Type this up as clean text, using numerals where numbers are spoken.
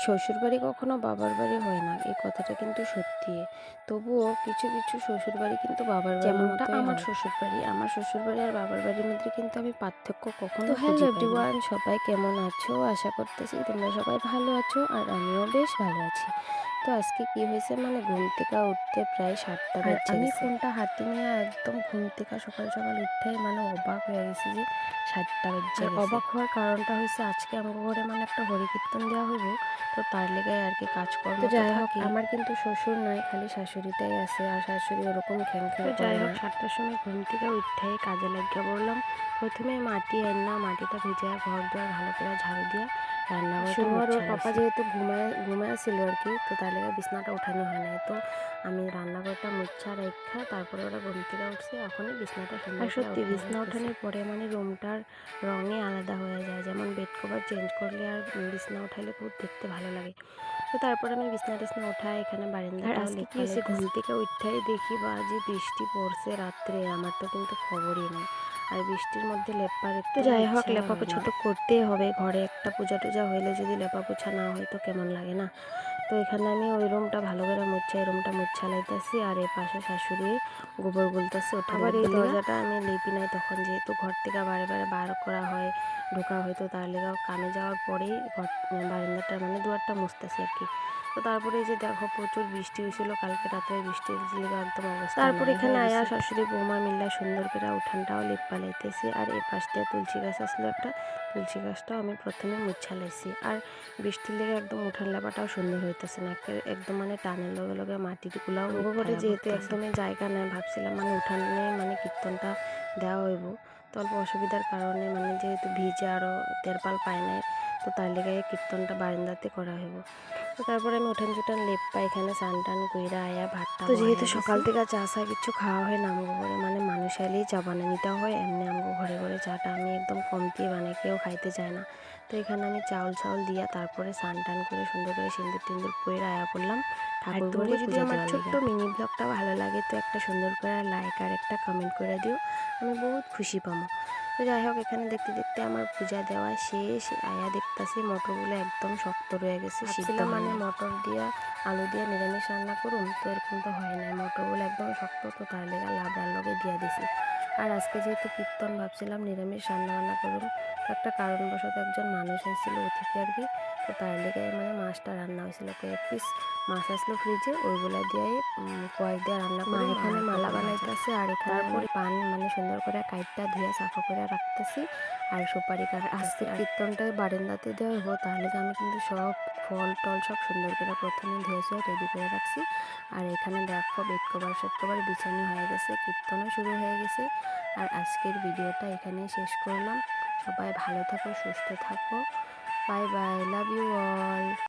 শ্বশুরবাড়ি কখনো বাবার বাড়ি হয় না, এই কথাটা কিন্তু সত্যি। তবুও কিছু কিছু শ্বশুরবাড়ি কিন্তু বাবার বাড়ির যেমনটা মতোই আমার হয়। শ্বশুরবাড়ি। আমার শ্বশুরবাড়ি আর বাবার বাড়ির মধ্যে কিন্তু আমি পার্থক্য তো কখনো হ্যালো খুঁজে পাই না। এভরিওয়ান, সবাই কেমন আছো? আশা করতেছি তোমরা সবাই ভালো আছো আর আমিও বেশ ভালো আছি। তো আজকে কি হয়েছে, মানে ঘুম থেকে উঠতে প্রায় 7টা আর বেজে আমি গেছে। ফোনটা হাতে নিয়ে একদম ঘুম থেকে সকাল সকাল উঠে মানে অবাক হয়ে গেছি যে 7টা বেজে আর গেছে। অবাক হওয়ার কারণটা হয়েছে আজকে আমার ঘরে মানে একটা হরিকীর্তন দেওয়া হইব। তো তার লেগে আর কি কাজকর্ম তো তো যাই হোক, থাকেই। আমার কিন্তু শ্বশুর নাই, খালি শাশুড়িটাই আছে। আর শাশুড়ি ওরকম তো খ্যাং যাই করে হোক, না। 7টার সময় ঘুম থেকে উঠে কাজে লাগিয়ে পড়লাম। প্রথমে মাটি আননা, মাটিটা ভিজে ঘর দুয়ার ভালো করে ঝাড়ু দিয়া রান্নাঘরটা শুনু আর ওর মুছা পাপা লাইছি। যেহেতু ঘুমায় ছিল আর কি, তো তার লেগে বিছনাটা উঠানো হয় নাই। তো আমি রান্নাঘরটা মুছা রাইখা তারপরে ওরা ঘুম থেকে উঠছে, এখনই বিছনাটা আর সুন্দর করে সত্যি উঠাই বিছনা রাখতেছি। ওঠানোর পরে মানে রুমটার রঙই আলাদা হয়ে যায়। যেমন বেড কভার চেঞ্জ করলে আর বিছনা উঠাইলে খুব দেখতে ভালো লাগে। তো তারপর আমি বিছনা টিছনা উঠাই, এখানে আর বারান্দাটাও আজকে কি লেপা হয়েছে, ঘুম লাইতেছি। থেকে উঠাই দেখি যে বৃষ্টি পড়ছে রাত্রে, আমার তো কিন্তু খবরই নেই। আর বৃষ্টির মধ্যে লেপার তো একটুও যাই হোক, ইচ্ছাও হয় লেপাপোছা না। তো করতেই হবে। ঘরে একটা পূজা টুজা হইলে যদি লেপাপোছা না হয় তো কেমন লাগে না। তো এখানে আমি ওই রুমটা ভালো করে মুছা, এই রুমটা মুছা লাইতেছি। আর এই পাশে শাশুড়ি গোবর গুলতেছে উঠান আবার এই লিপবার লিগা। দরজাটা আমি লিপি নাই তখন, যেহেতু ঘর থেকে বারে বারে বার করা হয়, ঢোকা হয়, তো তার লেগে কামে যাওয়ার পরেই বারান্দাটা মানে দুয়ারটা মুছতেছি আর কি। তো তারপরে এই যে দেখো, প্রচুর বৃষ্টি হয়েছিল কালকে রাত্রে, বৃষ্টির লেগে একদম অবস্থা তারপর নাই এখানে হয়ে আয়া গেছে। শাশুড়ি বৌমা মিল্লা সুন্দর করে উঠানটাও লিপবা লাইতেছি। আর এই পাশ দিয়ে তুলসী গাছ আসলো একটা, তুলসী গাছটাও আমি প্রথমে মুছা লাইছি। আর বৃষ্টির লেগে একদম উঠান লেপাটাও সুন্দর হইতেছে না, একদম মানে টানের লগে লগে মাটিগুলাও আমগো ঘরে উঠায়া যেহেতু পড়তেছে। একদমই জায়গা নাই, ভাবছিলাম মানে উঠানে মানে কীর্তনটা দেওয়া হইব। তো অল্প অসুবিধার কারণে মানে যেহেতু ভিজে আরও তেরপাল পায় নাই, তো তার লেগে কীর্তনটা বারান্দাতে করা হইব। তো তারপরে আমি উঠান চুটান লেপ্পা এখানে স্নান টান কইরা আয়া ভাতটা তো যেহেতু বহাইয়া সকাল দিছি। থেকে চা চা কিছু খাওয়া হয় না আমগো ঘরে, মানে মানুষ এলেই চা বানিয়ে নিতে হয়। এমনি আমগো ঘরে ঘরে চাটা আমি একদম কমতি বানাই, কেউ খাইতে চায় না। তো এখানে আমি চাউল দিয়া তারপরে স্নান টান করে সুন্দর করে সিন্দুর টিন্দুর পইরা আয়া করলাম আর ঠাকুর ঘরে তোমাকে যদি পূজা আমার দেওয়ার ছোট্ট লিগা। মিনি ব্লগটা ভালো লাগে তো একটা সুন্দর করে লাইক আর একটা কমেন্ট করে দিও, আমি বহুত খুশি পাবো। তো যাই হোক, এখানে দেখতে দেখতে আমার পূজা দেওয়া শেষ। আয়া দেখতাছি মটরগুলো একদম শক্ত রয়ে গেছে, সিদ্ধ ভাবছিলাম হয় মানে নাই। মটর দিয়া আলু দিয়া নিরামিষ রান্না করুম, তো এরকম তো হয় নাই, মটরগুলো একদম শক্ত, তো তার লেগে লাবড়ার লগে দিয়া দিছি। আর আজকে যেহেতু কীর্তন, ভাবছিলাম নিরামিষ রান্না বান্না করুম। তো একটা কারণবশত একজন মানুষ এসেছিল অতিথি আর কি, তো তার লেগে মানে মাছটা রান্না হয়েছিল। কয়েক পিস মাছ আসলো ফ্রিজে, ওইগুলা দিয়ে কোয়াশ দিয়ে রান্না মা করুম এখানে আর মালা পটল ভাজা। বানাইতেছে, আর এখানে আমি তারপরে পান মানে সুন্দর করে কাইটটা ধুয়ে সাফা করে রাখতেছি আর সুপারি আর কাটতেছি। আজকের আর কীর্তনটাই বারান্দাতে দেওয়া হইব, তার লেগে আমি কিন্তু সব ফল টল সব সুন্দর করে প্রথমে ধুয়ে ধুয়ে রেডি করে রাখছি। আর এখানে দেখো বেড কভার সেট কভার বিছানো হয়ে গেছে, কীর্তনও শুরু হয়ে গেছে। আর আজকের ভিডিওটা এখানেই শেষ করলাম। সবাই ভালো থাকো, সুস্থ থাকো। Bye bye, love you all.